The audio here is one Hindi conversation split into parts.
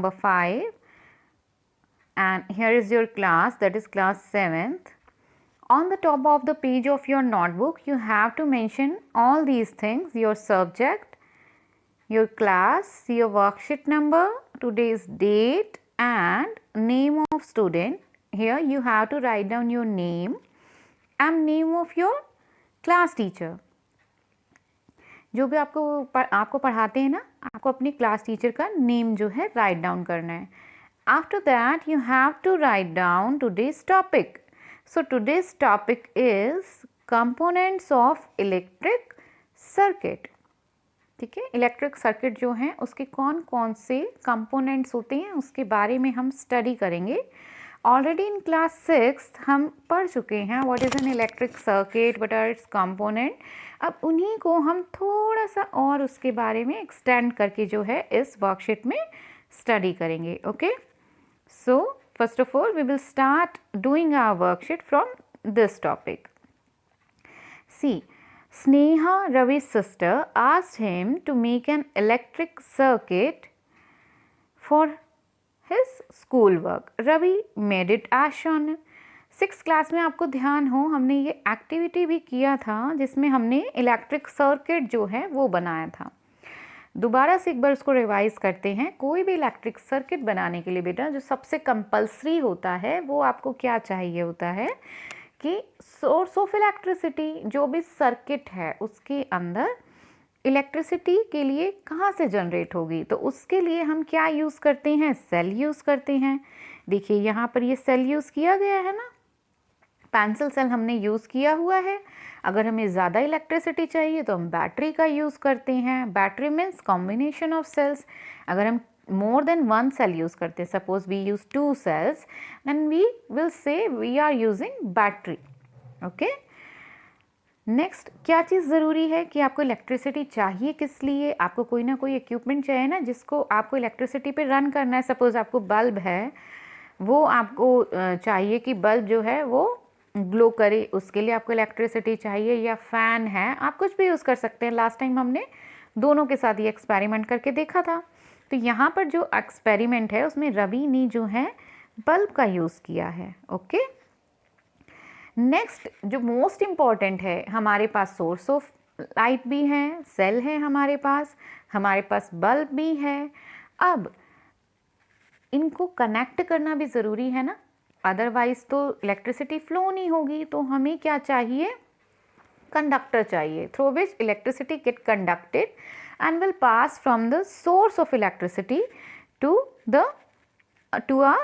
number 5, and here is your class, that is class 7th. On the top of the page of your notebook, you have to mention all these things: your subject, your class, your worksheet number, today's date, and name of student. Here you have to write down your name and name of your class teacher. जो भी आपको पढ़ाते हैं ना, आपको अपनी क्लास टीचर का नेम जो है राइट डाउन करना है. After that you have to write down today's topic. So today's topic is components of electric circuit. ठीक है, इलेक्ट्रिक सर्किट जो हैं उसके कौन कौन से कंपोनेंट्स होते हैं उसके बारे में हम स्टडी करेंगे. ऑलरेडी इन क्लास 6 हम पढ़ चुके हैं what is an electric circuit, what are its component. अब उन्हीं को हम थोड़ा सा और उसके बारे में एक्सटेंड करके जो है इस वर्कशीट में स्टडी करेंगे. Okay, so first of all we will start doing our worksheet from this topic. See, Sneha, Ravi's sister, asked him to make an electric circuit for his schoolwork. Ravi made it as shown. 6th class में आपको ध्यान हो हमने ये एक्टिविटी भी किया था जिसमें हमने इलेक्ट्रिक सर्किट जो है वो बनाया था. दोबारा से एक बार उसको रिवाइज करते हैं. कोई भी इलेक्ट्रिक सर्किट बनाने के लिए बेटा जो सबसे कंपल्सरी होता है वो आपको क्या चाहिए होता है कि सोर्स ऑफ इलेक्ट्रिसिटी. जो भी सर्किट है उसके अंदर इलेक्ट्रिसिटी के लिए कहाँ से जनरेट होगी, तो उसके लिए हम क्या यूज़ करते हैं, सेल यूज़ करते हैं. देखिए यहाँ पर ये सेल यूज़ किया गया है ना, पेंसिल सेल हमने यूज़ किया हुआ है. अगर हमें ज़्यादा इलेक्ट्रिसिटी चाहिए तो हम बैटरी का यूज़ करते हैं. Battery means combination of cells. अगर हम more than one cell use करते हैं, suppose we use 2 cells, then we will say we are using battery. okay, next क्या चीज़ ज़रूरी है कि आपको इलेक्ट्रिसिटी चाहिए किस लिए, आपको कोई ना कोई इक्विपमेंट चाहिए ना जिसको आपको इलेक्ट्रिसिटी पे रन करना है. सपोज़ आपको बल्ब है, वो आपको चाहिए कि बल्ब जो है वो ग्लो करे, उसके लिए आपको इलेक्ट्रिसिटी चाहिए. या फ़ैन है, आप कुछ भी यूज़ कर सकते हैं. लास्ट टाइम हमने दोनों के साथ ये एक्सपेरिमेंट करके देखा था. तो यहाँ पर जो एक्सपेरिमेंट है उसमें रवि ने जो है बल्ब का यूज़ किया है. ओके, नेक्स्ट जो मोस्ट इम्पॉर्टेंट है, हमारे पास सोर्स ऑफ लाइट भी है, सेल है हमारे पास बल्ब भी है. अब इनको कनेक्ट करना भी ज़रूरी है ना, अदरवाइज तो इलेक्ट्रिसिटी फ्लो नहीं होगी. तो हमें क्या चाहिए, कंडक्टर चाहिए, through which electricity get conducted and will pass from the source of electricity to our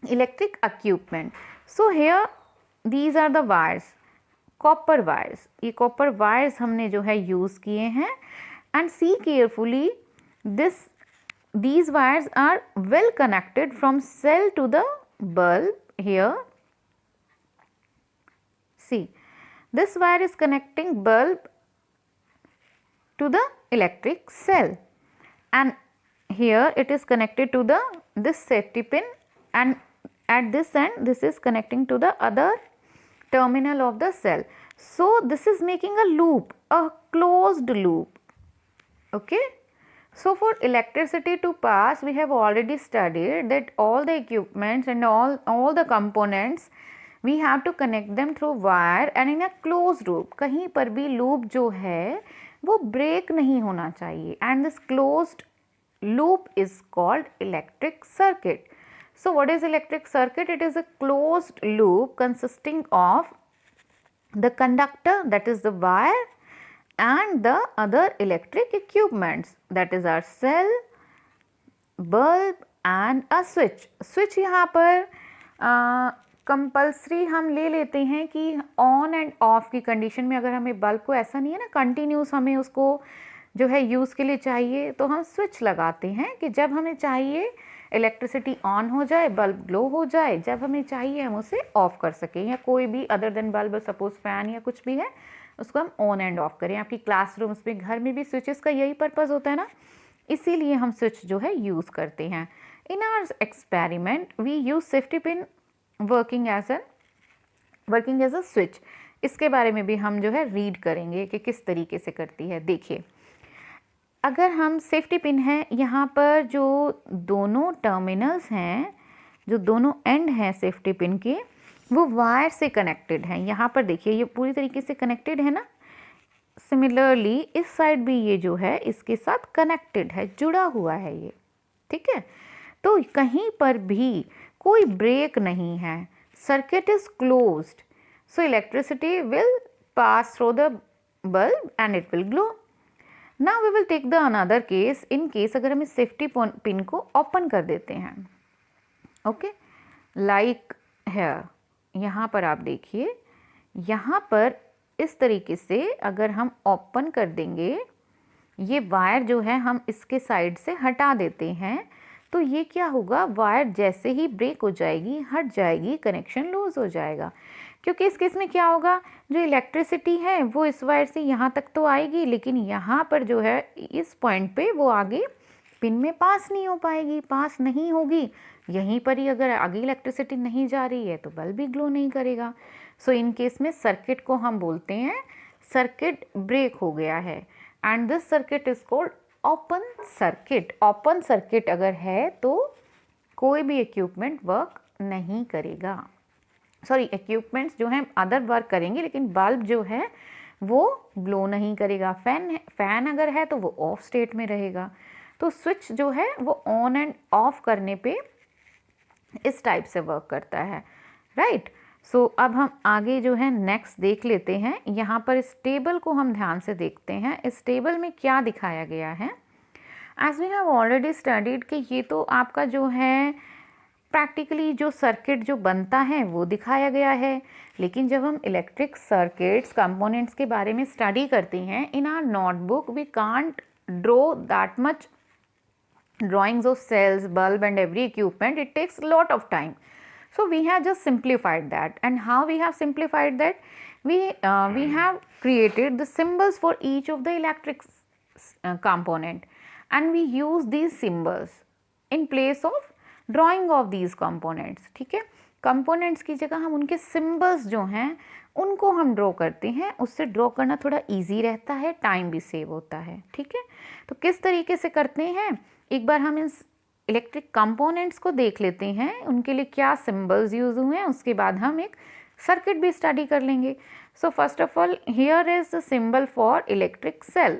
electric equipment. So here these are the wires, copper wires. ये copper wires हमने जो है use किए हैं. and see carefully, these wires are well connected from cell to the bulb. Here see, this wire is connecting bulb to the electric cell, and here it is connected to this safety pin, and at this end this is connecting to the other terminal of the cell. So this is making a loop, a closed loop. Okay, so for electricity to pass, we have already studied that all the equipments and all the components we have to connect them through wire and in a closed loop. कहीं पर भी loop जो है वो ब्रेक नहीं होना चाहिए. and this closed loop is called electric circuit. So what is electric circuit? It is a closed loop consisting of the conductor, that is the wire, and the other electric equipments, that is our cell, bulb and a switch. switch यहाँ पर कंपल्सरी हम ले लेते हैं कि ऑन एंड ऑफ की कंडीशन में, अगर हमें बल्ब को ऐसा नहीं है ना कंटिन्यूस हमें उसको जो है यूज़ के लिए चाहिए, तो हम स्विच लगाते हैं कि जब हमें चाहिए इलेक्ट्रिसिटी ऑन हो जाए, बल्ब ग्लो हो जाए, जब हमें चाहिए हम उसे ऑफ़ कर सकें. या कोई भी other than bulb, suppose fan या कुछ भी है, उसको हम ऑन एंड ऑफ करें. आपकी क्लासरूम्स में, घर में भी स्विचेस का यही पर्पज़ होता है ना, इसीलिए हम स्विच जो है यूज़ करते हैं. In our experiment we use safety pin working as a switch. इसके बारे में भी हम जो है रीड करेंगे कि किस तरीके से करती है. देखिए, अगर हम सेफ्टी पिन है, यहाँ पर जो दोनों टर्मिनल्स हैं, जो दोनों एंड हैं सेफ्टी पिन के, वो वायर से कनेक्टेड हैं। यहाँ पर देखिए ये पूरी तरीके से कनेक्टेड है ना। सिमिलरली इस साइड भी ये जो है इसके साथ कनेक्टेड है, जुड़ा हुआ है ये, ठीक है। तो कहीं पर भी कोई ब्रेक नहीं है, circuit is closed, so electricity will pass through the bulb and it will glow. Now we will take the another case, in case अगर हम इस सेफ्टी पिन को ओपन कर देते हैं, ओके, लाइक हेयर, यहाँ पर आप देखिए, यहाँ पर इस तरीके से अगर हम ओपन कर देंगे, ये वायर जो है हम इसके साइड से हटा देते हैं, तो ये क्या होगा, वायर जैसे ही ब्रेक हो जाएगी, हट जाएगी, कनेक्शन लूज हो जाएगा। क्योंकि इस केस में क्या होगा, जो इलेक्ट्रिसिटी है वो इस वायर से यहाँ तक तो आएगी, लेकिन यहाँ पर जो है इस पॉइंट पे वो आगे पिन में पास नहीं हो पाएगी, पास नहीं होगी। यहीं पर ही अगर आगे इलेक्ट्रिसिटी नहीं जा रही है तो बल्ब भी ग्लो नहीं करेगा। सो इन केस में सर्किट को हम बोलते हैं सर्किट ब्रेक हो गया है, and this circuit is called open circuit. Open circuit अगर है तो कोई भी इक्विपमेंट वर्क नहीं करेगा, सॉरी इक्विपमेंट्स जो हैं अदर वर्क करेंगे, लेकिन बल्ब जो है वो ग्लो नहीं करेगा। फैन अगर है तो वो ऑफ स्टेट में रहेगा। तो स्विच जो है वो ऑन एंड ऑफ करने पे इस टाइप से वर्क करता है, राइट। सो अब हम आगे जो है नेक्स्ट देख लेते हैं। यहाँ पर इस टेबल को हम ध्यान से देखते हैं, इस टेबल में क्या दिखाया गया है। As we have already studied कि ये तो आपका जो है प्रैक्टिकली जो सर्किट जो बनता है वो दिखाया गया है, लेकिन जब हम इलेक्ट्रिक सर्किट्स कंपोनेंट्स के बारे में स्टडी करते हैं in our notebook, we can't draw that much drawings of cells, bulb and every equipment. It takes a lot of time. So we have just simplified that. And how we have simplified that? We have created the symbols for each of the electric component, and we use these symbols in place of drawing of these components. ठीक है, components की जगह हम उनके symbols जो हैं उनको हम ड्रॉ करते हैं। उससे ड्रॉ करना थोड़ा ईजी रहता है, टाइम भी सेव होता है, ठीक है। तो किस तरीके से करते हैं, एक बार हम इस इलेक्ट्रिक कंपोनेंट्स को देख लेते हैं, उनके लिए क्या सिंबल्स यूज हुए हैं, उसके बाद हम एक सर्किट भी स्टडी कर लेंगे। So first of all here is the symbol for electric cell.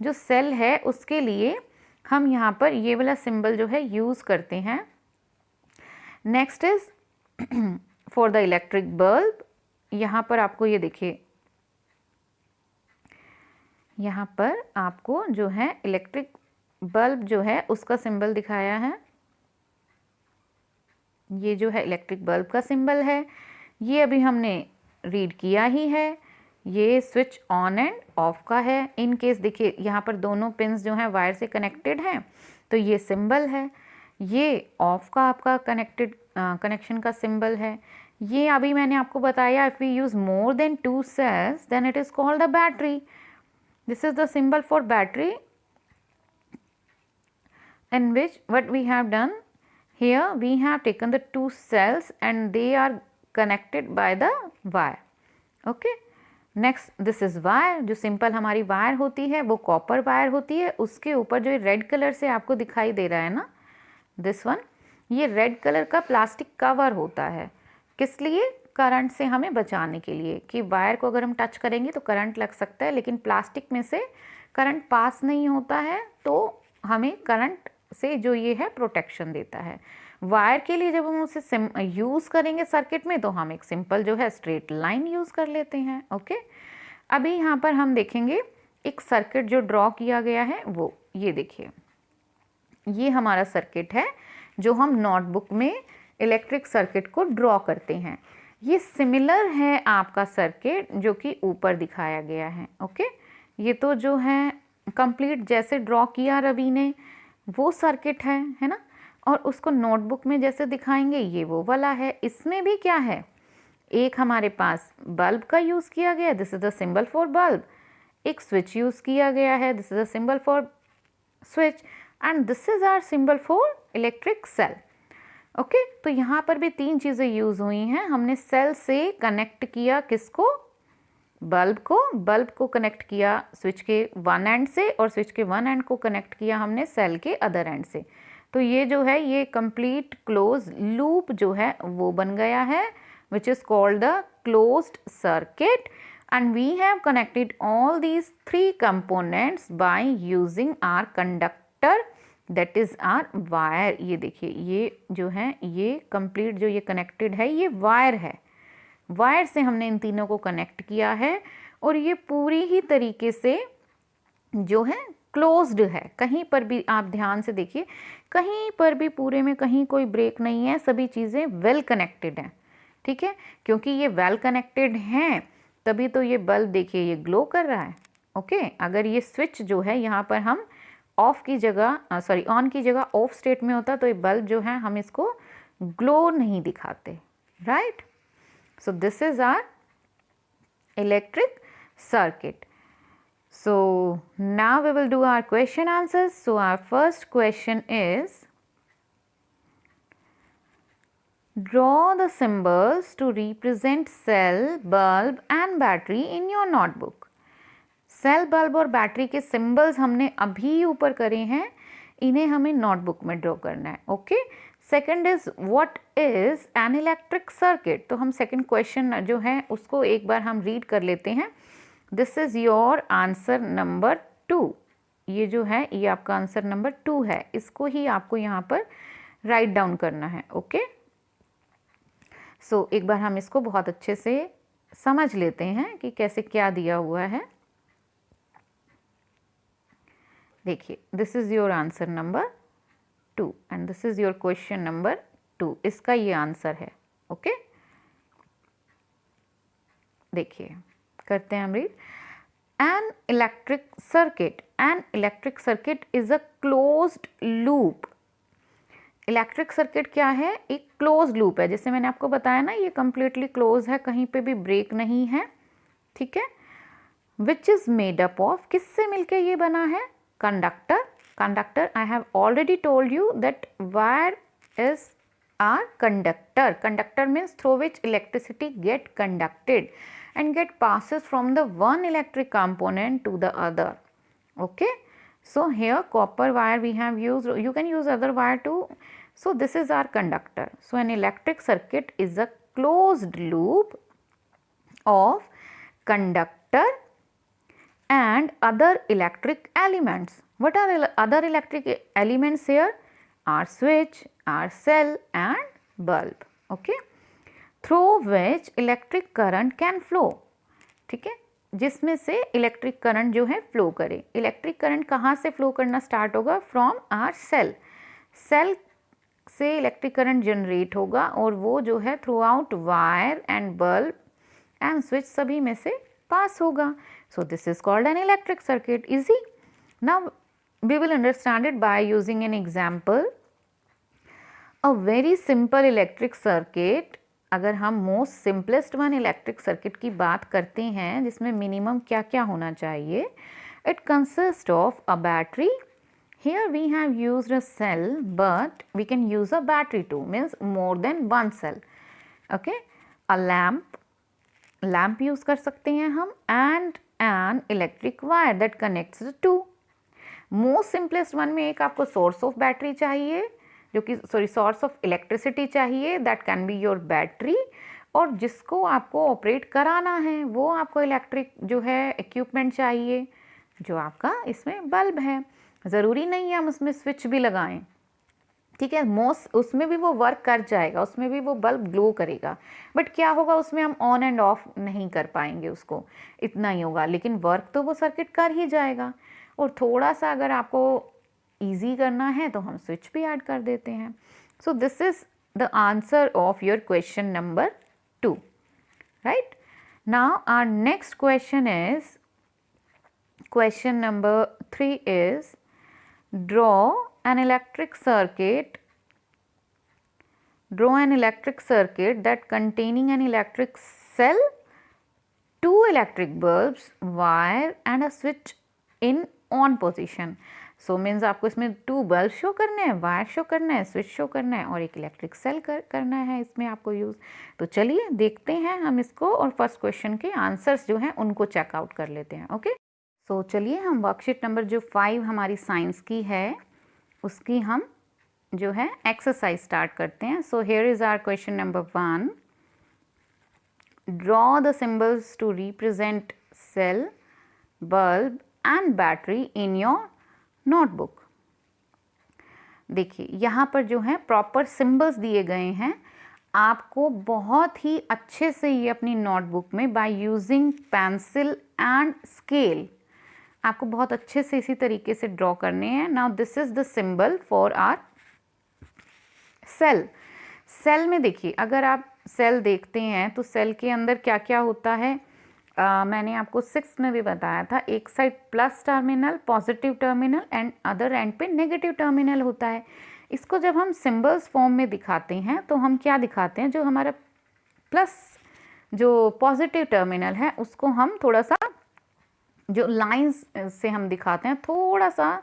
जो सेल है उसके लिए हम यहाँ पर ये वाला सिंबल जो है यूज करते हैं। Next is for the electric bulb. यहाँ पर आपको ये देखिए, यहाँ पर आपको जो है इलेक्ट्रिक बल्ब जो है उसका सिंबल दिखाया है। ये जो है इलेक्ट्रिक बल्ब का सिंबल है, ये अभी हमने रीड किया ही है। ये स्विच ऑन एंड ऑफ का है। इन केस देखिए यहाँ पर दोनों पिंस जो हैं वायर से कनेक्टेड हैं, तो ये सिंबल है। ये ऑफ का आपका कनेक्शन का सिंबल है। ये अभी मैंने आपको बताया, if we use more than 2 cells then it is called a battery. This is the symbol for battery, in which what we have done here, we have taken the 2 cells and they are connected by the wire. Okay, next this is wire। जो सिंपल हमारी वायर होती है वो कॉपर वायर होती है। उसके ऊपर जो रेड कलर से आपको दिखाई दे रहा है ना, दिस वन, ये रेड कलर का प्लास्टिक कवर होता है। किस लिए? करंट से हमें बचाने के लिए, कि वायर को अगर हम टच करेंगे तो करंट लग सकता है, लेकिन प्लास्टिक में से करंट पास नहीं होता है, तो हमें करंट से जो ये है प्रोटेक्शन देता है। वायर के लिए जब हम उसे यूज़ करेंगे सर्किट में, तो हम एक सिंपल जो है स्ट्रेट लाइन यूज़ कर लेते हैं। ओके, अभी यहाँ पर हम देखेंगे एक सर्किट जो ड्रॉ किया गया है, वो ये देखिए, ये हमारा सर्किट है जो हम नोटबुक में इलेक्ट्रिक सर्किट को ड्रॉ करते हैं। ये सिमिलर है आपका सर्किट जो कि ऊपर दिखाया गया है। ओके, ये तो जो है कंप्लीट जैसे ड्रॉ किया रवि ने वो सर्किट है ना, और उसको नोटबुक में जैसे दिखाएंगे ये वो वाला है। इसमें भी क्या है, एक हमारे पास बल्ब का यूज़ किया गया, this is the symbol for bulb. एक स्विच यूज़ किया गया है, this is the symbol for switch, and this is our symbol for electric cell. Okay, तो यहाँ पर भी 3 चीज़ें यूज़ हुई हैं। हमने सेल से कनेक्ट किया किसको, बल्ब को कनेक्ट किया स्विच के वन एंड से और स्विच के वन एंड को कनेक्ट किया हमने सेल के अदर एंड से। तो ये जो है ये कंप्लीट क्लोज लूप जो है वो बन गया है, which is called the closed circuit, and we have connected all these three components by using our conductor, that is our wire। ये देखिए ये जो है ये कंप्लीट जो ये कनेक्टेड है ये वायर है, वायर से हमने इन तीनों को कनेक्ट किया है और ये पूरी ही तरीके से जो है क्लोज्ड है। कहीं पर भी आप ध्यान से देखिए, कहीं पर भी पूरे में कहीं कोई ब्रेक नहीं है, सभी चीज़ें वेल कनेक्टेड हैं, ठीक है। क्योंकि ये वेल कनेक्टेड हैं तभी तो ये बल्ब देखिए ये ग्लो कर रहा है। ओके, अगर ये स्विच जो है यहाँ पर हम ऑफ की जगह ऑन की जगह ऑफ स्टेट में होता तो ये बल्ब जो है हम इसको ग्लो नहीं दिखाते, right. So this is our electric circuit. So now we will do our question answers. So our first question is, draw the symbols to represent cell, bulb and battery in your notebook. Cell, bulb और बैटरी के सिंबल्स हमने अभी ऊपर करे हैं, इन्हें हमें नोटबुक में ड्रॉ करना है। Okay, second is what is an electric circuit. तो हम सेकंड क्वेश्चन जो है उसको एक बार हम रीड कर लेते हैं। This is your answer number 2। ये जो है ये आपका आंसर नंबर 2 है, इसको ही आपको यहाँ पर राइट डाउन करना है। ओके, सो एक बार हम इसको बहुत अच्छे से समझ लेते हैं कि कैसे क्या दिया हुआ है। देखिए, this is your answer number 2 and this is your question number 2। इसका ये आंसर है। ओके, देखिए करते हैं हम read. N electric circuit is a closed loop. Electric circuit क्या है? एक क्लोज लूप है। जैसे मैंने आपको बताया ना, ये कंप्लीटली क्लोज है, कहीं पे भी ब्रेक नहीं है, ठीक है। Which is made up of, किससे मिलके ये बना है? Conductor. I have already told you that wire is our conductor means through which electricity get conducted and get passes from the one electric component to the other. Okay, so here copper wire we have used, you can use other wire too. So this is our conductor. So an electric circuit is a closed loop of conductor and other electric elements. What are other electric elements here? Our switch, our cell and bulb. Okay, through which electric current can flow, ठीक है, जिसमें से इलेक्ट्रिक करंट जो है फ्लो करे। इलेक्ट्रिक करंट कहाँ से फ्लो करना स्टार्ट होगा? फ्रॉम आर सेल से इलेक्ट्रिक करंट जनरेट होगा और वो जो है throughout wire and bulb and switch सभी में से पास होगा। So this is called an electric circuit. Easy. Now we will understand it by using an example. A very simple electric circuit, अगर हम most simplest one electric circuit की बात करते हैं जिसमें मिनिमम क्या क्या होना चाहिए, it consist of a battery. Here we have used a cell but we can use a battery too, means more than one cell. Okay, a lamp use कर सकते हैं हम, and an electric wire that connects the two. Most simplest one में एक आपको सोर्स ऑफ बैटरी चाहिए, जो कि सोर्स ऑफ इलेक्ट्रिसिटी चाहिए, that can be your battery, और जिसको आपको ऑपरेट कराना है वो आपको इलेक्ट्रिक जो है इक्विपमेंट चाहिए, जो आपका इसमें बल्ब है। ज़रूरी नहीं है हम उसमें स्विच भी लगाएं, ठीक है, मोस्ट उसमें भी वो वर्क कर जाएगा, उसमें भी वो बल्ब ग्लो करेगा, बट क्या होगा उसमें हम ऑन एंड ऑफ नहीं कर पाएंगे, उसको इतना ही होगा, लेकिन वर्क तो वो सर्किट कर ही जाएगा। और थोड़ा सा अगर आपको ईजी करना है तो हम स्विच भी ऐड कर देते हैं। So this is the answer of your question number 2, right. Now our next question is, question number 3 is, draw an electric circuit that containing an electric cell, 2 electric bulbs, wire and a switch in on position. So means आपको इसमें 2 बल्ब शो करने हैं, वायर शो करना है, स्विच शो करना है और एक इलेक्ट्रिक सेल करना है इसमें आपको यूज़। तो चलिए देखते हैं हम इसको और फर्स्ट क्वेश्चन के आंसर्स जो हैं उनको चेकआउट कर लेते हैं। ओके, सो चलिए हम वर्कशीट नंबर जो 5 हमारी साइंस की है उसकी हम जो है एक्सरसाइज स्टार्ट करते हैं। So here is our question number 1, draw the symbols to represent cell, bulb and battery in your notebook. देखिए यहाँ पर जो है प्रॉपर सिंबल्स दिए गए हैं, आपको बहुत ही अच्छे से ये अपनी नोटबुक में by using pencil and scale आपको बहुत अच्छे से इसी तरीके से ड्रॉ करने हैं। Now this is the symbol for our cell. Cell में देखिए, अगर आप सेल देखते हैं तो सेल के अंदर क्या क्या होता है, मैंने आपको 6th में भी बताया था, एक side plus terminal, positive terminal and other and पे नेगेटिव टर्मिनल होता है। इसको जब हम सिंबल्स फॉर्म में दिखाते हैं तो हम क्या दिखाते हैं, जो हमारा प्लस जो पॉजिटिव टर्मिनल है उसको हम थोड़ा सा जो लाइंस से हम दिखाते हैं, थोड़ा सा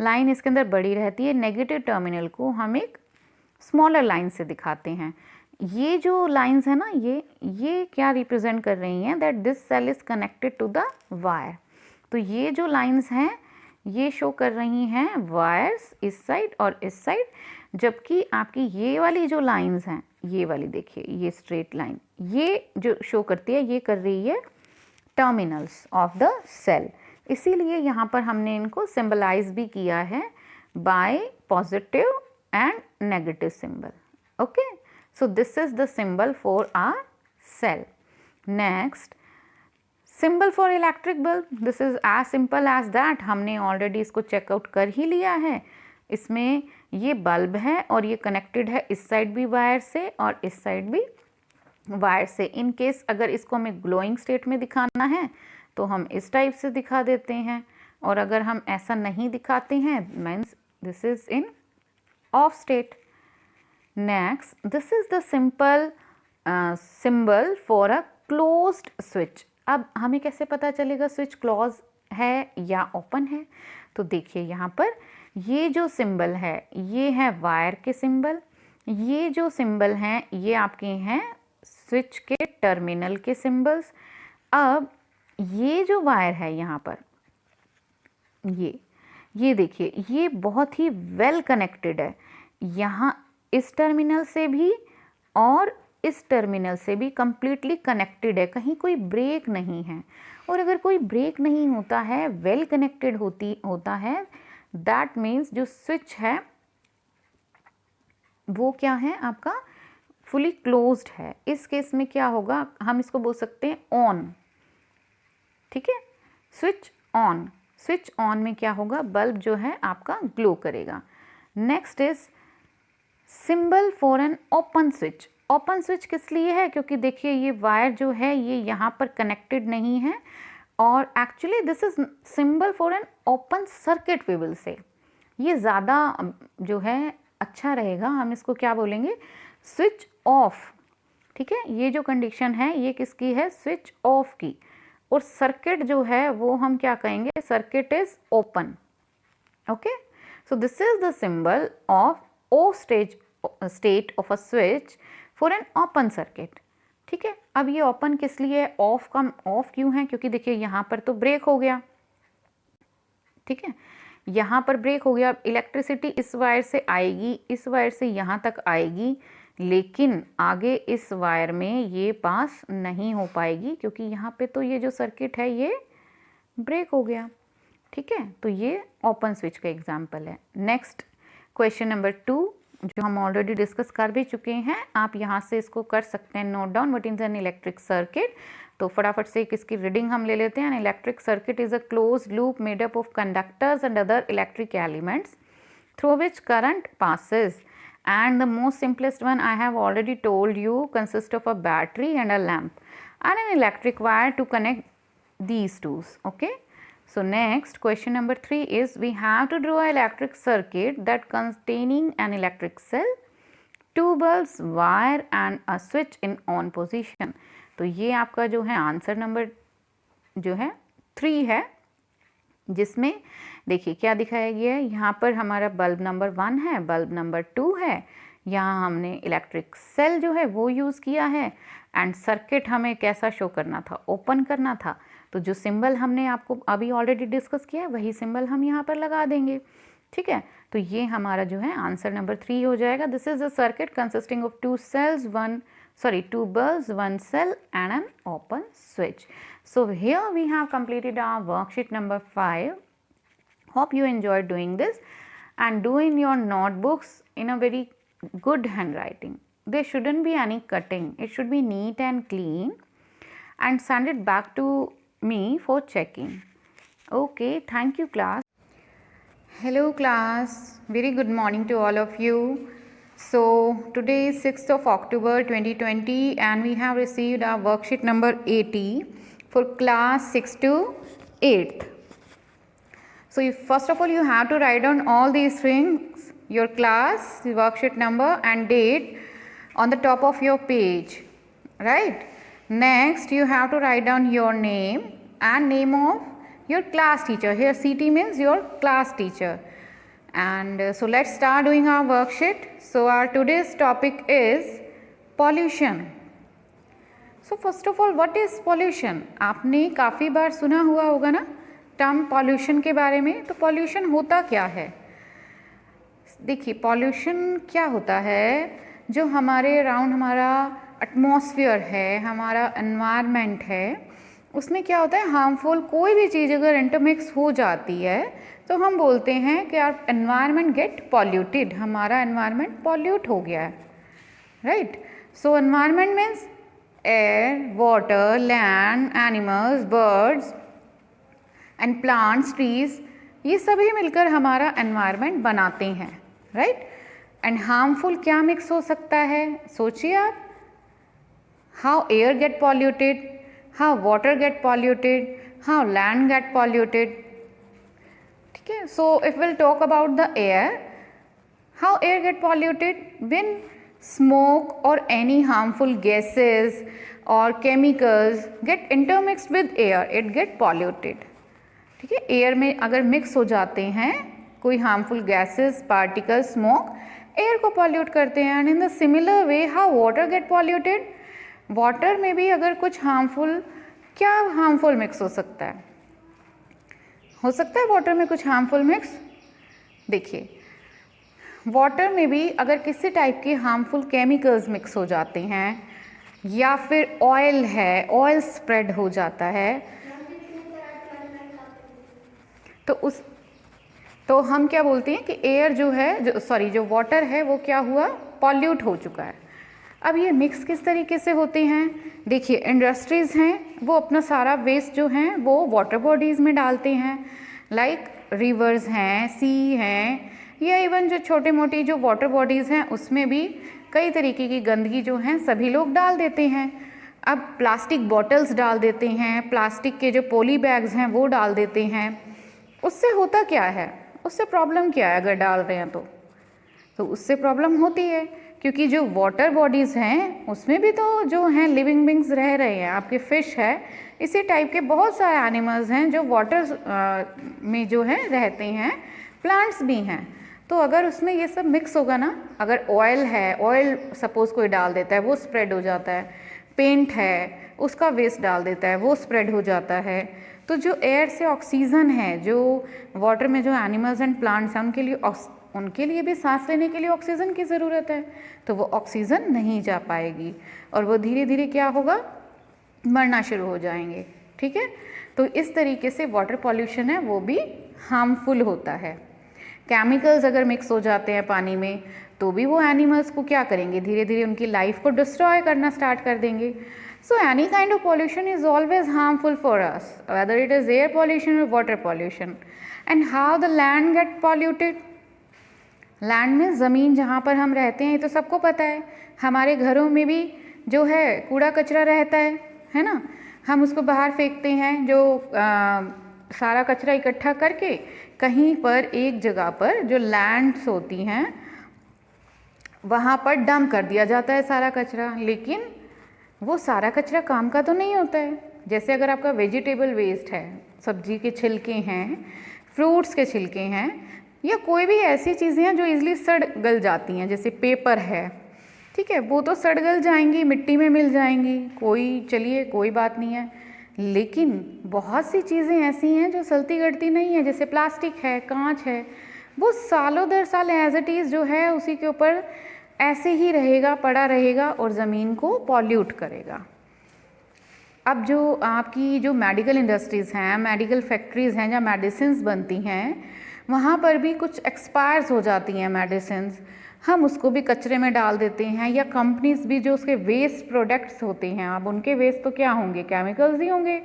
लाइन इसके अंदर बड़ी रहती है। नेगेटिव टर्मिनल को हम एक स्मॉलर लाइन से दिखाते हैं। ये जो लाइंस है ना, ये क्या रिप्रेजेंट कर रही हैं, that this cell is connected to the wire. तो ये जो लाइंस हैं ये शो कर रही हैं वायर्स इस साइड और इस साइड, जबकि आपकी ये वाली जो लाइंस हैं, ये वाली देखिए, ये स्ट्रेट लाइन ये जो शो करती है, ये कर रही है टर्मिनल्स ऑफ द सेल। इसीलिए यहाँ पर हमने इनको सिंबलाइज भी किया है bye positive and negative symbol. Okay, so this is the symbol for our cell. Next, symbol for electric bulb. This is as simple as that. हमने already इसको चेकआउट कर ही लिया है। इसमें ये बल्ब है और ये कनेक्टेड है इस साइड भी वायर से और इस साइड भी वायर से। इन केस अगर इसको हमें ग्लोइंग स्टेट में दिखाना है तो हम इस टाइप से दिखा देते हैं, और अगर हम ऐसा नहीं दिखाते हैं means this is in off state. Next, this is the simple symbol for a closed switch. अब हमें कैसे पता चलेगा स्विच क्लोज है या ओपन है? तो देखिए यहाँ पर ये जो सिंबल है ये है वायर के सिंबल, ये जो सिंबल हैं ये आपके हैं स्विच के टर्मिनल के सिंबल्स। अब ये जो वायर है यहाँ पर ये देखिए ये बहुत ही वेल कनेक्टेड है, यहाँ इस टर्मिनल से भी और इस टर्मिनल से भी कंप्लीटली कनेक्टेड है, कहीं कोई ब्रेक नहीं है। और अगर कोई ब्रेक नहीं होता है, वेल कनेक्टेड होता है, दैट मीन्स जो स्विच है वो क्या है आपका फुली क्लोज्ड है। इस केस में क्या होगा, हम इसको बोल सकते हैं ऑन, ठीक है, स्विच ऑन। स्विच ऑन में क्या होगा, बल्ब जो है आपका ग्लो करेगा। Next is symbol for an open switch. Open switch किस लिए है, क्योंकि देखिए ये वायर जो है ये यहाँ पर कनेक्टेड नहीं है, और actually this is symbol for an open circuit we will say. ये ज़्यादा जो है अच्छा रहेगा, हम इसको क्या बोलेंगे, स्विच ऑफ, ठीक है। ये जो कंडीशन है ये किसकी है, स्विच ऑफ की, और सर्किट जो है वो हम क्या कहेंगे, circuit is open. Okay, so this is the symbol of O state of a switch for an open circuit, ठीक है। अब ये ओपन किस लिए है, ऑफ क्यों है, क्योंकि देखिए यहाँ पर तो ब्रेक हो गया, ठीक है, यहाँ पर ब्रेक हो गया। इलेक्ट्रिसिटी इस वायर से आएगी, इस वायर से यहाँ तक आएगी, लेकिन आगे इस वायर में ये पास नहीं हो पाएगी, क्योंकि यहाँ पे तो ये जो सर्किट है ये ब्रेक हो गया, ठीक है। तो ये ओपन स्विच का एग्जांपल है। नेक्स्ट क्वेश्चन नंबर 2 जो हम ऑलरेडी डिस्कस कर भी चुके हैं, आप यहाँ से इसको कर सकते हैं note down, what is an electric circuit. तो फटाफट से इसकी रीडिंग हम ले लेते हैं। Electric circuit is a close loop made up of conductors and other electric elements through which current passes, and the most simplest one I have already told you consists of a battery and a lamp and an electric wire to connect these two. Okay, so next question number 3 is we have to draw an electric circuit that containing an electric cell, 2 bulbs, wire and a switch in on position. तो ये आपका जो है आंसर नंबर जो है 3 है। जिसमें देखिए क्या दिखाया गया है, यहाँ पर हमारा बल्ब नंबर 1 है, बल्ब नंबर 2 है, यहाँ हमने इलेक्ट्रिक सेल जो है वो यूज़ किया है, एंड सर्किट हमें कैसा शो करना था, ओपन करना था। तो जो सिंबल हमने आपको अभी ऑलरेडी डिस्कस किया है वही सिंबल हम यहाँ पर लगा देंगे, ठीक है। तो ये हमारा जो है आंसर नंबर 3 हो जाएगा। This is a circuit consisting of 2 bulbs, 1 cell and an open switch. So here we have completed our worksheet number 5. Hope you enjoyed doing this, and do in your notebooks in a very good handwriting. There shouldn't be any cutting. It should be neat and clean, and send it back to me for checking. Okay, thank you class. Hello class, very good morning to all of you. So today is 6th of October 2020 and we have received our worksheet number 80 for class 6 to 8th. So first of all you have to write down all these things, your class, the worksheet number and date on the top of your page, right? Next you have to write down your name and name of your class teacher. Here CT means your class teacher. And so let's start doing our worksheet. So our today's topic is pollution. So first of all, what is pollution? आपने काफ़ी बार सुना हुआ होगा ना टर्म pollution के बारे में। तो pollution होता क्या है? देखिए pollution क्या होता है, जो हमारे अराउंड हमारा एटमॉस्फेयर है, हमारा एनवायरनमेंट है, उसमें क्या होता है, हार्मफुल कोई भी चीज़ अगर इंटरमिक्स हो जाती है तो हम बोलते हैं कि यार एनवायरनमेंट गेट पॉल्यूटेड, हमारा एनवायरनमेंट पॉल्यूट हो गया है, right. So environment means air, water, land, animals, birds and plants, trees, ये सभी मिलकर हमारा एनवायरनमेंट बनाते हैं, राइट। एंड हार्मफुल क्या मिक्स हो सकता है, सोचिए आप। How air get polluted, how water get polluted, how land get polluted, ठीक है। So if we'll talk about the air, how air get polluted, when smoke or any harmful gases or chemicals get intermixed with air, it get polluted, ठीक है। एयर में अगर मिक्स हो जाते हैं कोई harmful gases, particle, smoke, air को पॉल्यूट करते हैं। And in the similar way how water get polluted, water में भी अगर कुछ हार्मफुल, क्या हार्मफुल मिक्स हो सकता है, हो सकता है वाटर में कुछ हार्मफुल मिक्स। देखिए वाटर में भी अगर किसी टाइप के हार्मफुल केमिकल्स मिक्स हो जाते हैं या फिर ऑयल है, ऑयल स्प्रेड हो जाता है, तो हम क्या बोलते हैं कि एयर जो है, जो वाटर है वो क्या हुआ, पॉल्यूट हो चुका है। अब ये मिक्स किस तरीके से होते हैं, देखिए इंडस्ट्रीज़ हैं वो अपना सारा वेस्ट जो हैं वो वाटर बॉडीज़ में डालते हैं, लाइक रिवर्स हैं, सी हैं, या इवन जो छोटे मोटी जो वाटर बॉडीज़ हैं उसमें भी कई तरीके की गंदगी जो हैं सभी लोग डाल देते हैं। अब प्लास्टिक बॉटल्स डाल देते हैं, प्लास्टिक के जो पॉली बैग्स हैं वो डाल देते हैं। उससे होता क्या है, उससे प्रॉब्लम क्या है, अगर डाल रहे हैं तो उससे प्रॉब्लम होती है, क्योंकि जो वाटर बॉडीज़ हैं उसमें भी तो जो हैं लिविंग बींग्स रह रहे हैं, आपके फिश है, इसी टाइप के बहुत सारे एनिमल्स हैं जो वाटर में जो है रहते हैं, प्लांट्स भी हैं। तो अगर उसमें ये सब मिक्स होगा ना, अगर ऑयल है, ऑयल सपोज़ कोई डाल देता है वो स्प्रेड हो जाता है, पेंट है उसका वेस्ट डाल देता है वो स्प्रेड हो जाता है, तो जो एयर से ऑक्सीजन है, जो वाटर में जो एनिमल्स एंड प्लांट्स हैं उनके लिए भी सांस लेने के लिए ऑक्सीजन की ज़रूरत है, तो वो ऑक्सीजन नहीं जा पाएगी और वो धीरे धीरे क्या होगा, मरना शुरू हो जाएंगे, ठीक है। तो इस तरीके से वाटर पॉल्यूशन है वो भी हार्मफुल होता है। केमिकल्स अगर मिक्स हो जाते हैं पानी में तो भी वो एनिमल्स को क्या करेंगे, धीरे धीरे उनकी लाइफ को डिस्ट्रॉय करना स्टार्ट कर देंगे। So any kind of pollution is always harmful for us, whether it is air pollution और water pollution. And how the land get polluted, land में ज़मीन जहाँ पर हम रहते हैं, ये तो सबको पता है, हमारे घरों में भी जो है कूड़ा कचरा रहता है ना, हम उसको बाहर फेंकते हैं, जो सारा कचरा इकट्ठा करके कहीं पर एक जगह पर जो लैंड्स होती हैं वहाँ पर डंप कर दिया जाता है सारा कचरा, लेकिन वो सारा कचरा काम का तो नहीं होता है। जैसे अगर आपका वेजिटेबल वेस्ट है, सब्जी के छिलके हैं, फ्रूट्स के छिलके हैं, या कोई भी ऐसी चीज़ें हैं जो इजीली सड़ गल जाती हैं, जैसे पेपर है, ठीक है, वो तो सड़ गल जाएंगी, मिट्टी में मिल जाएंगी, चलिए कोई बात नहीं है। लेकिन बहुत सी चीज़ें ऐसी हैं जो सलती गलती नहीं है, जैसे प्लास्टिक है, कांच है, वो सालों दर साल एज इट इज़ जो है उसी के ऊपर ऐसे ही रहेगा, पड़ा रहेगा और ज़मीन को पॉल्यूट करेगा। अब जो आपकी जो मेडिकल इंडस्ट्रीज़ हैं, मेडिकल फैक्ट्रीज़ हैं जहाँ मेडिसिन्स बनती हैं, वहाँ पर भी कुछ एक्सपायर्स हो जाती हैं मेडिसिन्स, हम उसको भी कचरे में डाल देते हैं, या कंपनीज भी जो उसके वेस्ट प्रोडक्ट्स होते हैं, अब उनके वेस्ट तो क्या होंगे, केमिकल्स ही होंगे,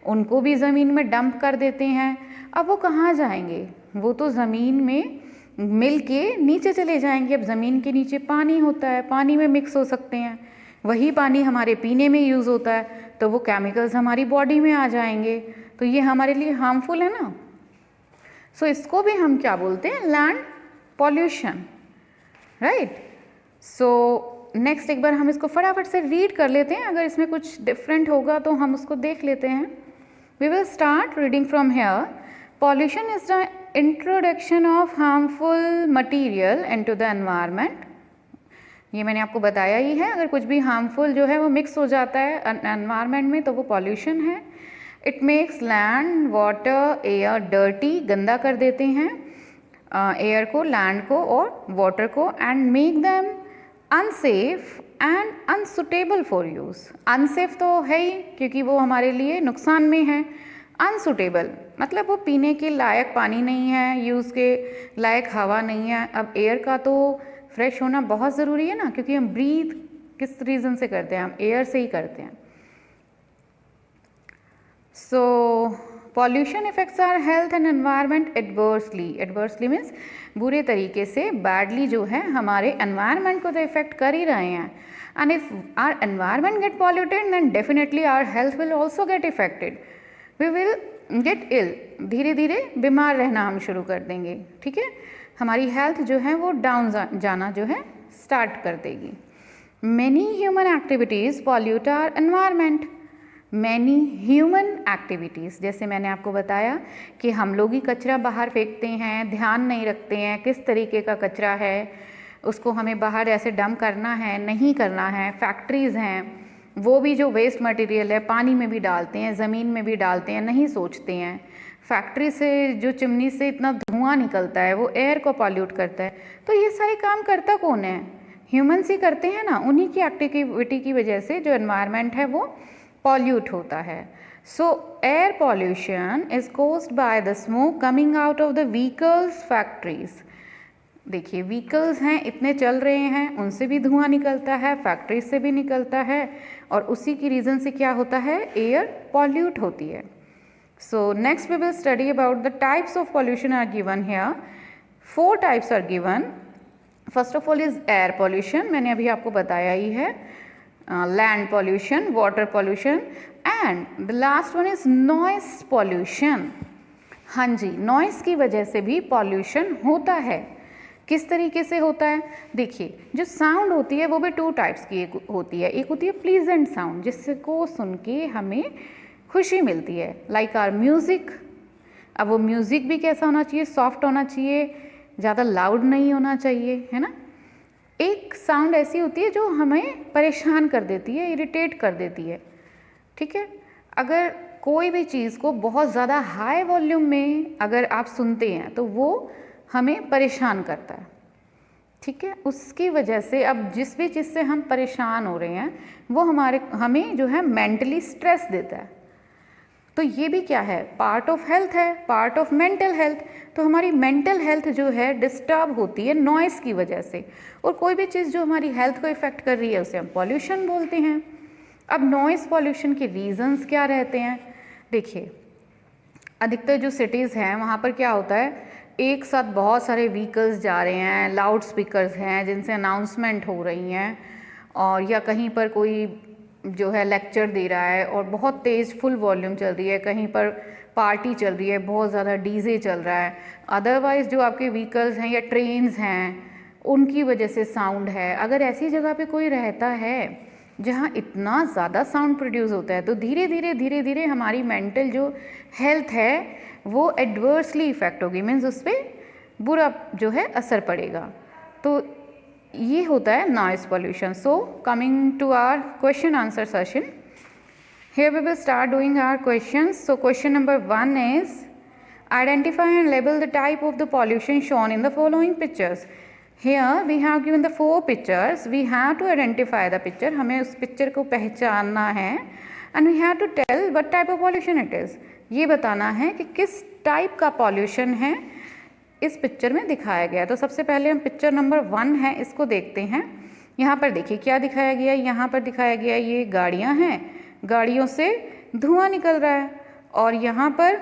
उनको भी ज़मीन में डंप कर देते हैं। अब वो कहाँ जाएंगे, वो तो ज़मीन में मिल के नीचे चले जाएंगे। अब ज़मीन के नीचे पानी होता है, पानी में मिक्स हो सकते हैं, वही पानी हमारे पीने में यूज़ होता है, तो वो केमिकल्स हमारी बॉडी में आ जाएंगे, तो ये हमारे लिए हार्मफुल है ना। सो इसको भी हम क्या बोलते हैं, land pollution, right. So next एक बार हम इसको फटाफट से रीड कर लेते हैं, अगर इसमें कुछ डिफरेंट होगा तो हम उसको देख लेते हैं। We will start reading from here. Pollution is the introduction of harmful material into the environment. ये मैंने आपको बताया ही है, अगर कुछ भी हार्मफुल जो है वो मिक्स हो जाता है एनवायरनमेंट में तो वो पॉल्यूशन है। It makes land, water, air dirty, गंदा कर देते हैं एयर को, लैंड को और वाटर को, and make them unsafe and unsuitable for use. Unsafe तो है ही क्योंकि वो हमारे लिए नुकसान में है, अनसुटेबल मतलब वो पीने के लायक पानी नहीं है, यूज़ के लायक हवा नहीं है। अब एयर का तो फ्रेश होना बहुत ज़रूरी है ना, क्योंकि हम ब्रीथ किस रीज़न से करते हैं, हम एयर से ही करते हैं। So pollution effects are health and environment adversely. Adversely means बुरे तरीके से, बैडली जो है हमारे एनवायरनमेंट को तो इफेक्ट कर ही रहे हैं। And if our environment get polluted then definitely our health will also get affected, we will get ill. धीरे धीरे बीमार रहना हम शुरू कर देंगे, ठीक है, हमारी हेल्थ जो है वो डाउन जाना जो है स्टार्ट कर देगी। Many human activities pollute our environment. Many human activities, जैसे मैंने आपको बताया कि हम लोग ही कचरा बाहर फेंकते हैं, ध्यान नहीं रखते हैं किस तरीके का कचरा है, उसको हमें बाहर ऐसे डंप करना है, नहीं करना है। फैक्ट्रीज़ हैं, वो भी जो वेस्ट मटेरियल है पानी में भी डालते हैं, ज़मीन में भी डालते हैं, नहीं सोचते हैं। फैक्ट्री से जो चिमनी से इतना धुआं निकलता है वो एयर को पॉल्यूट करता है। तो ये सारे काम करता कौन है, ह्यूमन्स ही करते हैं ना, उन्हीं की एक्टिविटी की वजह से जो एनवायरनमेंट है वो पॉल्यूट होता है। सो air pollution is caused by the smoke coming out of the vehicles, factories. देखिए व्हीकल्स हैं, इतने चल रहे हैं, उनसे भी धुआं निकलता है, फैक्ट्रीज से भी निकलता है, और उसी की रीज़न से क्या होता है, एयर पॉल्यूट होती है। So next we will study about the types of pollution are given here. 4 types are given. First of all is air pollution, मैंने अभी आपको बताया ही है, land pollution, water pollution, and the last one is noise pollution. हाँ जी, नॉइस की वजह से भी पॉल्यूशन होता है। किस तरीके से होता है, देखिए जो साउंड होती है वो भी 2 टाइप्स की होती है। एक होती है प्लीजेंट साउंड, जिसको सुन के हमें खुशी मिलती है, लाइक आर म्यूज़िक। अब वो म्यूज़िक भी कैसा होना चाहिए, सॉफ्ट होना चाहिए, ज़्यादा लाउड नहीं होना चाहिए, है ना। एक साउंड ऐसी होती है जो हमें परेशान कर देती है, इरिटेट कर देती है, ठीक है। अगर कोई भी चीज़ को बहुत ज़्यादा हाई वॉल्यूम में अगर आप सुनते हैं तो वो हमें परेशान करता है, ठीक है। उसकी वजह से अब जिस भी चीज़ से हम परेशान हो रहे हैं वो हमें जो है मेंटली स्ट्रेस देता है। तो ये भी क्या है, पार्ट ऑफ हेल्थ है, पार्ट ऑफ मेंटल हेल्थ। तो हमारी मेंटल हेल्थ जो है डिस्टर्ब होती है नॉइस की वजह से, और कोई भी चीज़ जो हमारी हेल्थ को इफ़ेक्ट कर रही है उसे हम पॉल्यूशन बोलते हैं। अब नॉइस पॉल्यूशन के रीजंस क्या रहते हैं, देखिए अधिकतर जो सिटीज़ हैं वहाँ पर क्या होता है, एक साथ बहुत सारे व्हीकल्स जा रहे हैं, लाउड स्पीकर्स हैं जिनसे अनाउंसमेंट हो रही हैं, और या कहीं पर कोई जो है लेक्चर दे रहा है और बहुत तेज़ फुल वॉल्यूम चल रही है, कहीं पर पार्टी चल रही है, बहुत ज़्यादा डीजे चल रहा है। अदरवाइज़ जो आपके व्हीकल्स हैं या ट्रेन्स हैं उनकी वजह से साउंड है। अगर ऐसी जगह पे कोई रहता है जहाँ इतना ज़्यादा साउंड प्रोड्यूस होता है, तो धीरे धीरे हमारी मेंटल जो हेल्थ है वो एडवर्सली इफ़ेक्ट होगी, मीन्स उस पर बुरा जो है असर पड़ेगा। तो ये होता है noise pollution. So coming to our question answer session, here we will start doing our questions. So question number 1 is identify and label the type of the pollution shown in the following pictures. Here we have given the 4 pictures. We have to identify the picture. हमें उस पिक्चर को पहचानना है and we have to tell what type of pollution it is. ये बताना है कि किस टाइप का पॉल्यूशन है इस पिक्चर में दिखाया गया। तो सबसे पहले हम पिक्चर नंबर 1 है इसको देखते हैं। यहाँ पर देखिए क्या दिखाया गया है। यहाँ पर दिखाया गया है ये गाड़ियाँ हैं, गाड़ियों से धुआं निकल रहा है, और यहाँ पर